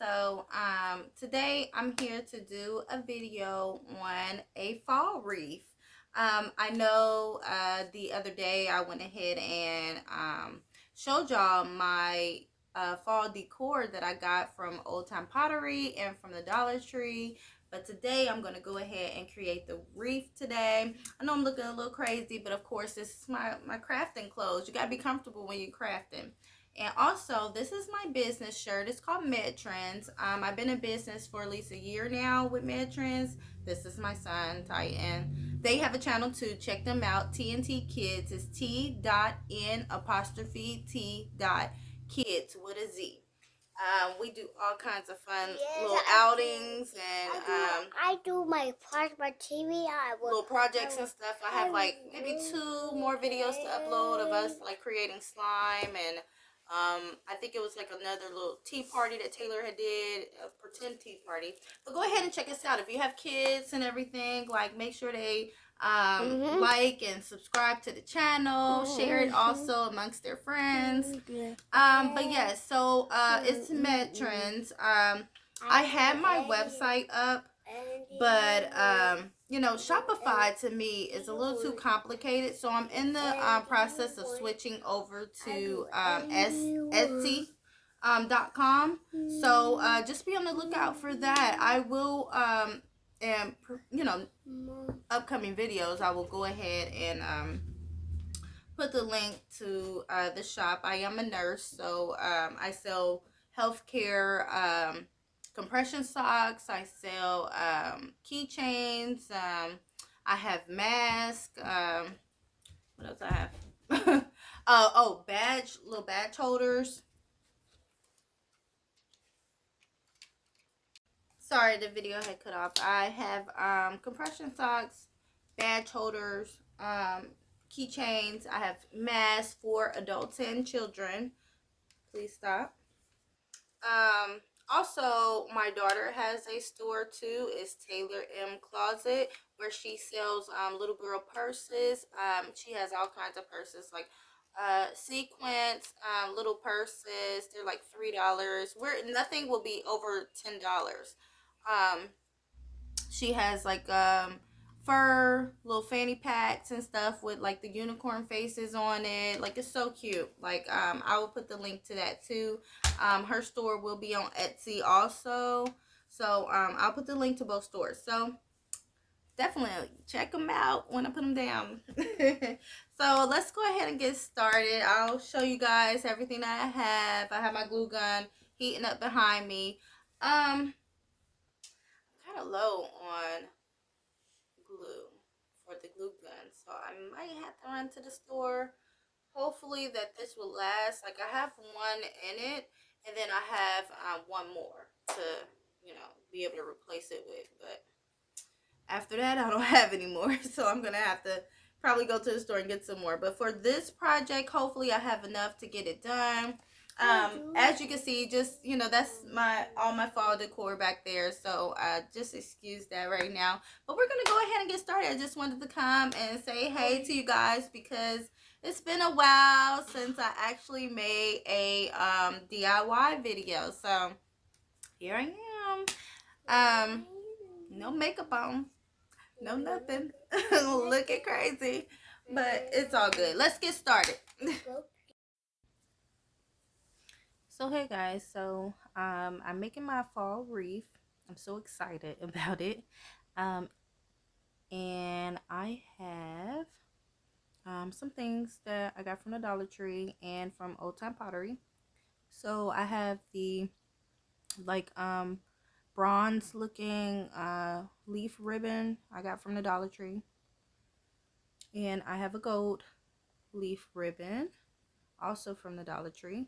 So today I'm here to do a video on a fall wreath. I know the other day I went ahead and showed y'all my fall decor that I got from Old Time Pottery and from the Dollar Tree. But today I'm going to go ahead and create the wreath today. I know I'm looking a little crazy, but of course this is my crafting clothes. You got to be comfortable when you're crafting. And also, this is my business shirt. It's called MedTrends. I've been in business for at least a year now with MedTrends. This is my son, Titan. They have a channel too. Check them out. TNT Kids is T.N apostrophe T.Kids with a Z. We do all kinds of fun little outings and I do my plasma TV. Little projects and stuff. I have like maybe 2 more videos to upload of us like creating slime, and I think it was like another little tea party that Taylor had did, a pretend tea party. But go ahead and check us out if you have kids and everything. Like, make sure they like and subscribe to the channel, share it also amongst their friends. But yes, so it's MedTrends. I have my website up, but you know, Shopify to me is a little too complicated, so I'm in the process of switching over to Etsy.com. So just be on the lookout for that. I will and you know, upcoming videos I will go ahead and put the link to the shop. I am a nurse, so I sell healthcare compression socks. I sell keychains. I have masks. What else I have? Oh, little badge holders. Sorry, the video had cut off. I have compression socks, badge holders, keychains. I have masks for adults and children. Please stop. Also, my daughter has a store too. It's Taylor M Closet, where she sells little girl purses. She has all kinds of purses like sequins, little purses. They're like $3. Where nothing will be over $10. Um, she has like fur little fanny packs and stuff with like the unicorn faces on it. Like, it's so cute. Like, I will put the link to that too. Her store will be on Etsy also, so I'll put the link to both stores. So definitely check them out when I put them down. So let's go ahead and get started. I'll show you guys everything that I have. I have my glue gun heating up behind me. Kind of low on glue for the glue gun, so I might have to run to the store. Hopefully that this will last. Like, I have one in it, and then I have one more to, you know, be able to replace it with. But after that, I don't have any more, so I'm gonna have to probably go to the store and get some more. But for this project, hopefully I have enough to get it done. As you can see, just, you know, that's all my fall decor back there, so just excuse that right now. But we're gonna go ahead and get started. I just wanted to come and say hey to you guys, because it's been a while since I actually made a DIY video. So here I am. No makeup on, no nothing. Looking crazy, but it's all good. Let's get started. So hey guys, so I'm making my fall wreath. I'm so excited about it. And I have some things that I got from the Dollar Tree and from Old Time Pottery. So I have the like bronze looking leaf ribbon I got from the Dollar Tree, and I have a gold leaf ribbon also from the Dollar Tree.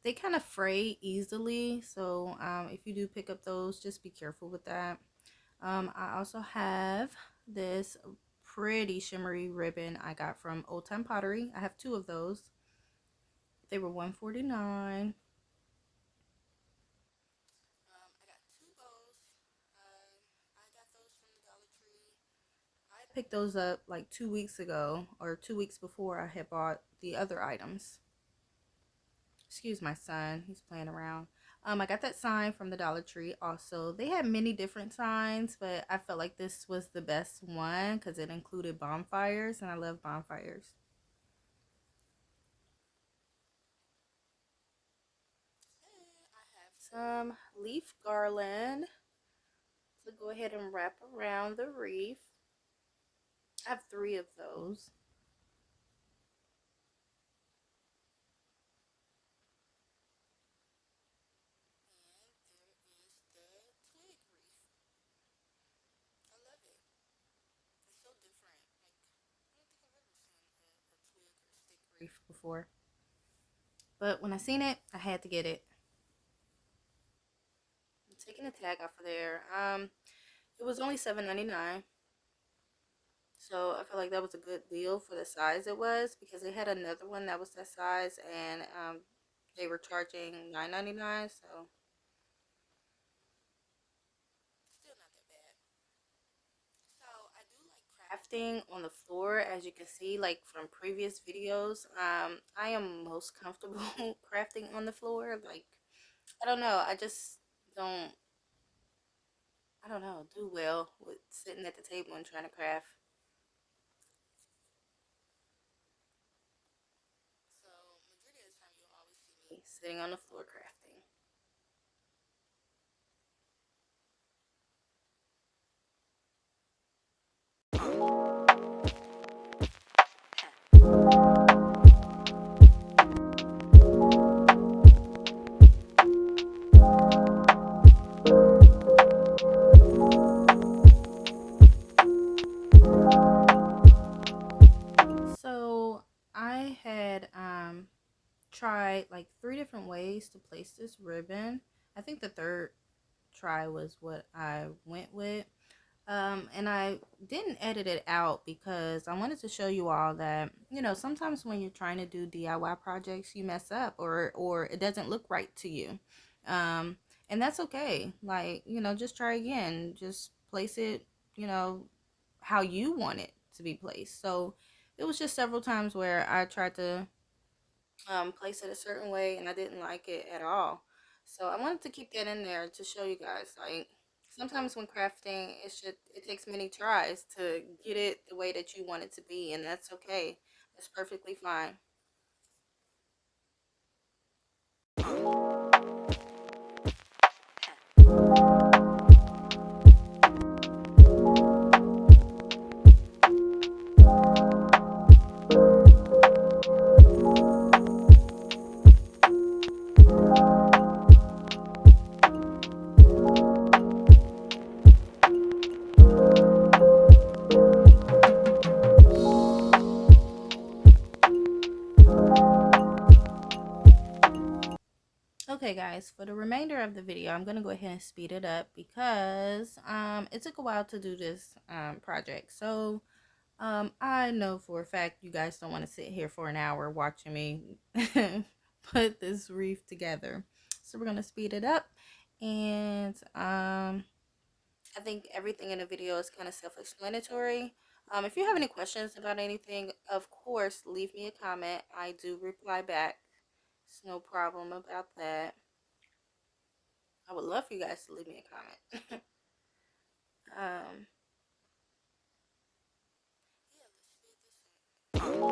They kind of fray easily, so if you do pick up those, just be careful with that. I also have this pretty shimmery ribbon I got from Old Time Pottery. I have 2 of those. They were $1.49. I got 2 bows. I got those from the Dollar Tree. I picked those up like 2 weeks ago, or 2 weeks before I had bought the other items. Excuse my son, he's playing around. I got that sign from the Dollar Tree also. They had many different signs, but I felt like this was the best one because it included bonfires, and I love bonfires. I have some leaf garland to go ahead and wrap around the wreath. I have 3 of those. And there is the twig wreath. I love it. It's so different. Like, I don't think I've ever seen a twig or stick wreath before. But when I seen it, I had to get it. I'm taking the tag off of there. It was only $7.99. So I feel like that was a good deal for the size it was, because they had another one that was that size, and they were charging $9.99. So still not that bad. So I do like crafting on the floor, as you can see, like from previous videos. I am most comfortable crafting on the floor. Like, I don't know, I just don't, I don't know, do well with sitting at the table and trying to craft. So majority of the time you'll always see me sitting on the floor crafting. So I had tried like 3 different ways to place this ribbon. I think the third try was what I went with. And I didn't edit it out because I wanted to show you all that, you know, sometimes when you're trying to do DIY projects, you mess up, or it doesn't look right to you. Um, and that's okay. Like, you know, just try again. Just place it, you know, how you want it to be placed. So it was just several times where I tried to place it a certain way and I didn't like it at all. So I wanted to keep that in there to show you guys, like, sometimes when crafting, it takes many tries to get it the way that you want it to be, and that's okay. That's perfectly fine. Okay guys, for the remainder of the video, I'm going to go ahead and speed it up because it took a while to do this project. So I know for a fact you guys don't want to sit here for an hour watching me put this wreath together. So we're going to speed it up, and I think everything in the video is kind of self-explanatory. If you have any questions about anything, of course, leave me a comment. I do reply back. It's no problem about that. I would love for you guys to leave me a comment. um, yeah, let's speed this up.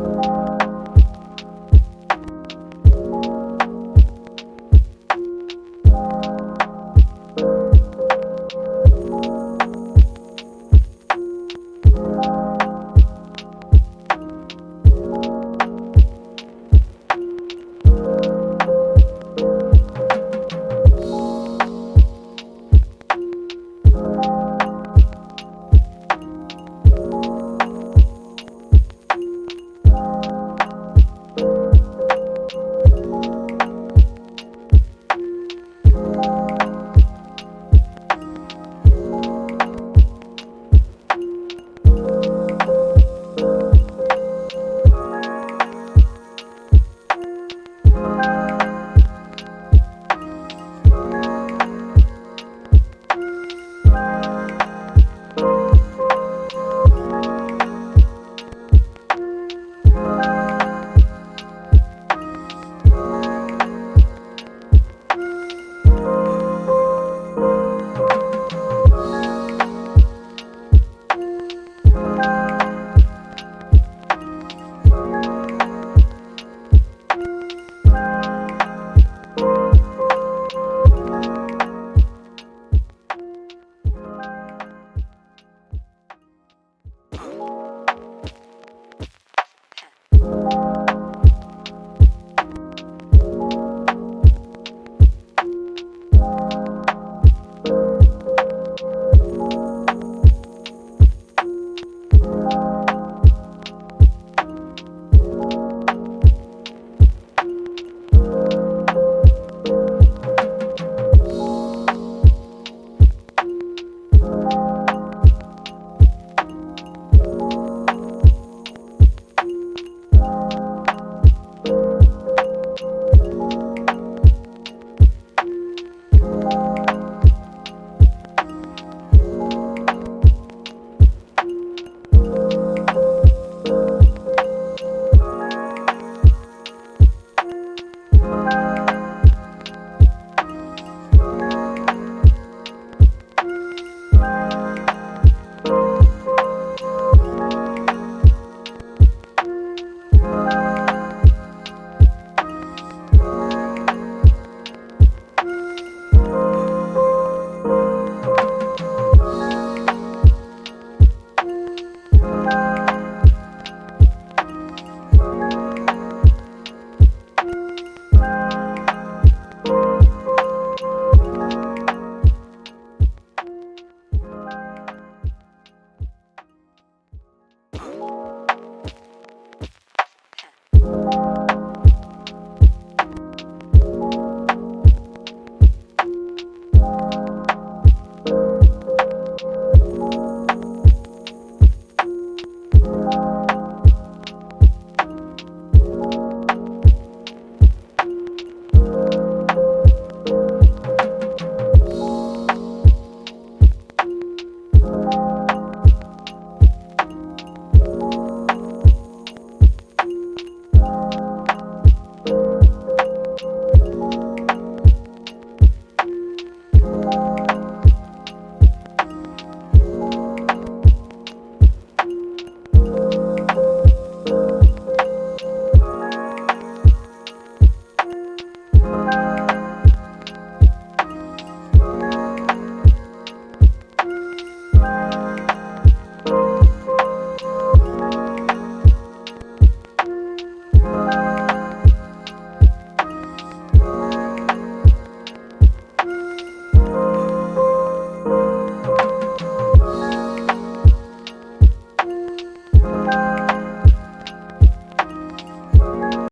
Bye.